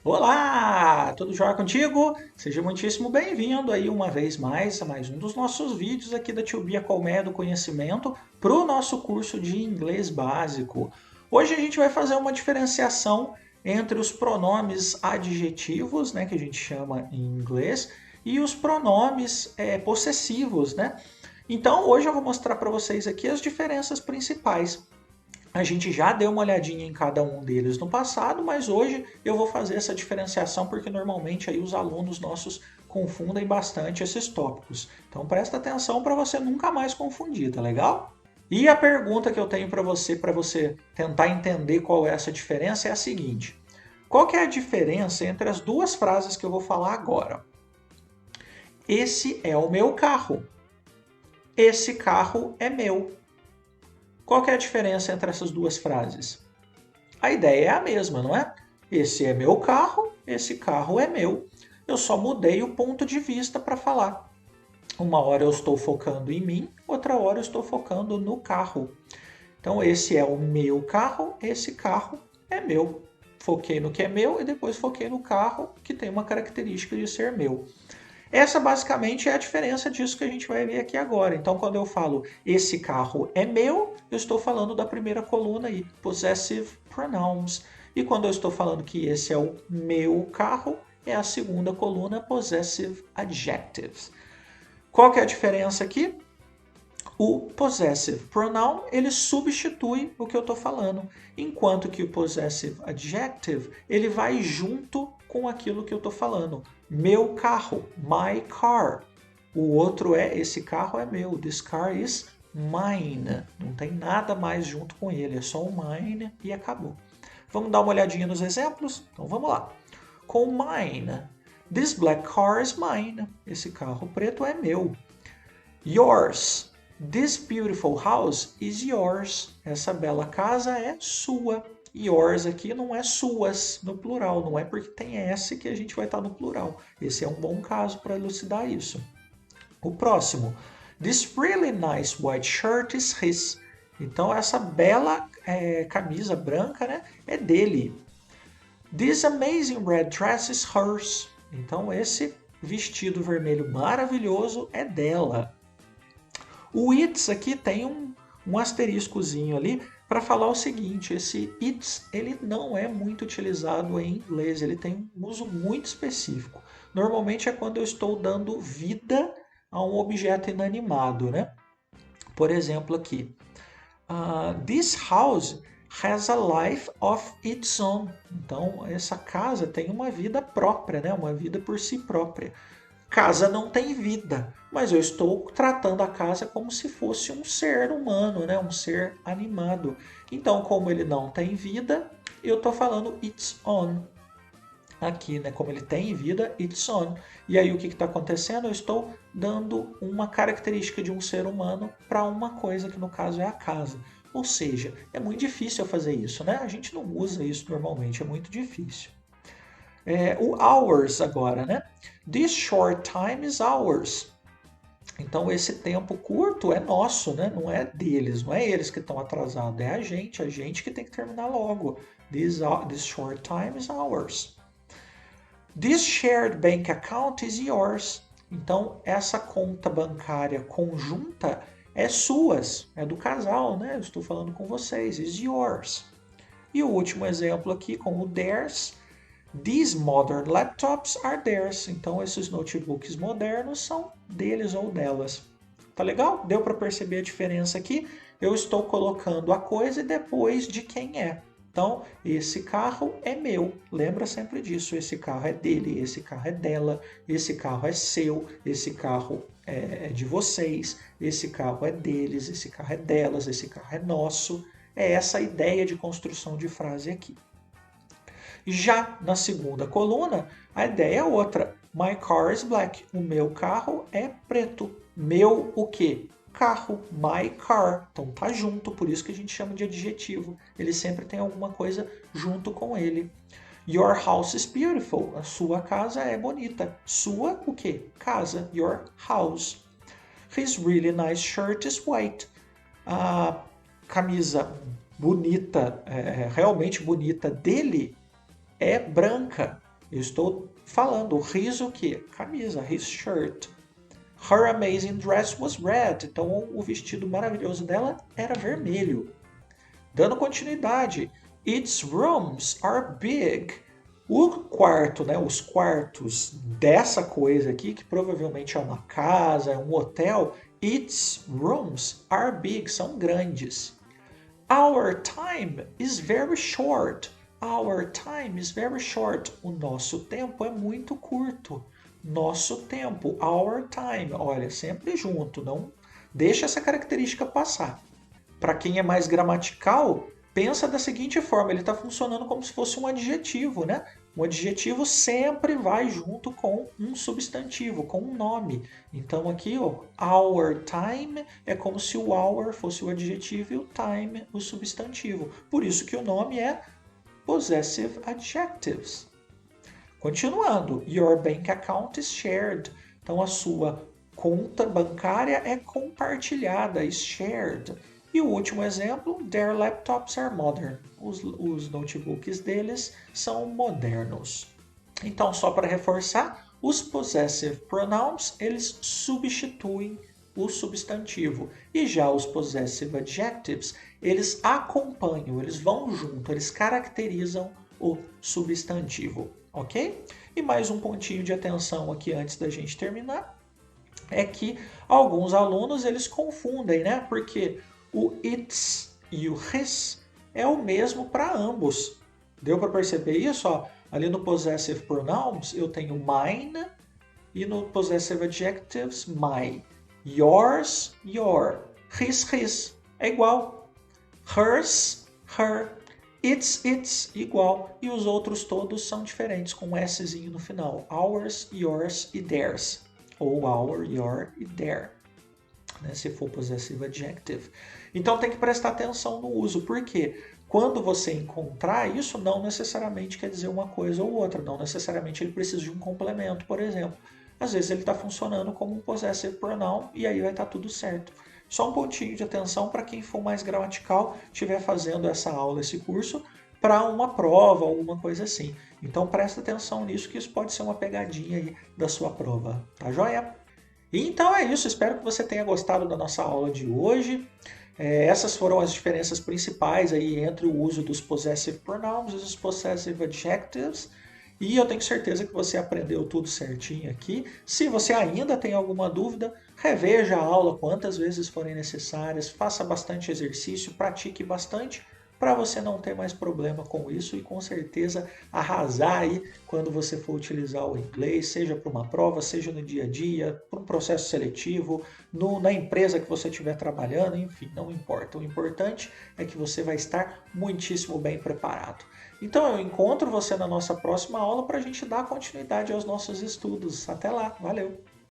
Olá, tudo jóia contigo? Seja muitíssimo bem-vindo aí uma vez mais a mais um dos nossos vídeos aqui da Tio Bia Colmeia do Conhecimento para o nosso curso de inglês básico. Hoje a gente vai fazer uma diferenciação entre os pronomes adjetivos, né, que a gente chama em inglês, e os pronomes possessivos, né? Então hoje eu vou mostrar para vocês aqui as diferenças principais. A gente já deu uma olhadinha em cada um deles no passado, mas hoje eu vou fazer essa diferenciação porque normalmente aí os alunos nossos confundem bastante esses tópicos. Então presta atenção para você nunca mais confundir, tá legal? E a pergunta que eu tenho para você tentar entender qual é essa diferença é a seguinte: qual que é a diferença entre as duas frases que eu vou falar agora? Esse é o meu carro. Esse carro é meu. Qual que é a diferença entre essas duas frases? A ideia é a mesma, não é? Esse é meu carro, esse carro é meu. Eu só mudei o ponto de vista para falar. Uma hora eu estou focando em mim, outra hora eu estou focando no carro. Então, esse é o meu carro, esse carro é meu. Foquei no que é meu e depois foquei no carro que tem uma característica de ser meu. Essa basicamente é a diferença disso que a gente vai ver aqui agora. Então, quando eu falo esse carro é meu, eu estou falando da primeira coluna aí, possessive pronouns. E quando eu estou falando que esse é o meu carro, é a segunda coluna, possessive adjectives. Qual que é a diferença aqui? O possessive pronoun, ele substitui o que eu estou falando, enquanto que o possessive adjective, ele vai junto com aquilo que eu estou falando. Meu carro, my car. O outro é, esse carro é meu, this car is mine. Não tem nada mais junto com ele, é só o mine e acabou. Vamos dar uma olhadinha nos exemplos? Então vamos lá. Com mine, this black car is mine. Esse carro preto é meu. Yours. This beautiful house is yours. Essa bela casa é sua. Yours aqui não é suas no plural, não é porque tem S que a gente vai estar no plural. Esse é um bom caso para elucidar isso. O próximo. This really nice white shirt is his. Então essa bela camisa branca, né, é dele. This amazing red dress is hers. Então esse vestido vermelho maravilhoso é dela. O it's aqui tem um asteriscozinho ali para falar o seguinte: esse it's ele não é muito utilizado em inglês, ele tem um uso muito específico. Normalmente é quando eu estou dando vida a um objeto inanimado, né? Por exemplo, aqui, this house has a life of its own. Então, essa casa tem uma vida própria, né? Uma vida por si própria. Casa não tem vida, mas eu estou tratando a casa como se fosse um ser humano, né? Um ser animado. Então, como ele não tem vida, eu estou falando its own aqui, né? Como ele tem vida, its own. E aí o que está acontecendo? Eu estou dando uma característica de um ser humano para uma coisa que no caso é a casa. Ou seja, é muito difícil eu fazer isso, né? A gente não usa isso normalmente, é muito difícil. O hours agora, né? This short time is ours. Então esse tempo curto é nosso, né? Não é deles, não é eles que estão atrasados, é a gente que tem que terminar logo. This short time is ours. This shared bank account is yours. Então essa conta bancária conjunta é suas, é do casal, né? Eu estou falando com vocês, is yours. E o último exemplo aqui com o theirs. These modern laptops are theirs. Então, esses notebooks modernos são deles ou delas. Tá legal? Deu para perceber a diferença aqui? Eu estou colocando a coisa e depois de quem é. Então, esse carro é meu. Lembra sempre disso. Esse carro é dele, esse carro é dela, esse carro é seu, esse carro é de vocês, esse carro é deles, esse carro é delas, esse carro é nosso. É essa a ideia de construção de frase aqui. Já na segunda coluna, a ideia é outra. My car is black. O meu carro é preto. Meu o quê? Carro. My car. Então tá junto, por isso que a gente chama de adjetivo. Ele sempre tem alguma coisa junto com ele. Your house is beautiful. A sua casa é bonita. Sua o quê? Casa. Your house. His really nice shirt is white. A camisa bonita, realmente bonita dele é branca. Eu estou falando his o quê? Camisa, his shirt. Her amazing dress was red. Então o vestido maravilhoso dela era vermelho. Dando continuidade. Its rooms are big. O quarto, né, os quartos dessa coisa aqui, que provavelmente é uma casa, é um hotel, its rooms are big, são grandes. Our time is very short. Our time is very short. O nosso tempo é muito curto. Nosso tempo, our time. Olha, sempre junto, não deixa essa característica passar. Para quem é mais gramatical, pensa da seguinte forma, ele está funcionando como se fosse um adjetivo, né? Um adjetivo sempre vai junto com um substantivo, com um nome. Então aqui, ó, our time é como se o our fosse o adjetivo e o time o substantivo. Por isso que o nome é possessive adjectives. Continuando, your bank account is shared. Então a sua conta bancária é compartilhada, is shared. E o último exemplo, their laptops are modern. Os notebooks deles são modernos. Então, só para reforçar, os possessive pronouns, eles substituem o substantivo. E já os possessive adjectives, eles acompanham, eles vão junto, eles caracterizam o substantivo, ok? E mais um pontinho de atenção aqui antes da gente terminar, é que alguns alunos eles confundem, né? Porque o its e o his é o mesmo para ambos. Deu para perceber isso? Ó? Ali no possessive pronouns eu tenho mine e no possessive adjectives my. Yours, your. His, é igual. Hers, her. It's, igual. E os outros todos são diferentes, com um Szinho no final. Ours, yours e theirs. Ou our, your e their. Né, se for possessive adjective. Então tem que prestar atenção no uso, porque quando você encontrar, isso não necessariamente quer dizer uma coisa ou outra, não necessariamente ele precisa de um complemento, por exemplo. Às vezes ele está funcionando como um possessive pronoun e aí vai estar tudo certo. Só um pontinho de atenção para quem for mais gramatical, estiver fazendo essa aula, esse curso, para uma prova ou alguma coisa assim. Então presta atenção nisso, que isso pode ser uma pegadinha aí da sua prova. Tá joia? Então é isso, espero que você tenha gostado da nossa aula de hoje. Essas foram as diferenças principais aí entre o uso dos possessive pronouns e os possessive adjectives. E eu tenho certeza que você aprendeu tudo certinho aqui. Se você ainda tem alguma dúvida, reveja a aula quantas vezes forem necessárias, faça bastante exercício, pratique bastante, para você não ter mais problema com isso e com certeza arrasar aí quando você for utilizar o inglês, seja para uma prova, seja no dia a dia, para um processo seletivo, na empresa que você estiver trabalhando, enfim, não importa. O importante é que você vai estar muitíssimo bem preparado. Então eu encontro você na nossa próxima aula para a gente dar continuidade aos nossos estudos. Até lá, valeu!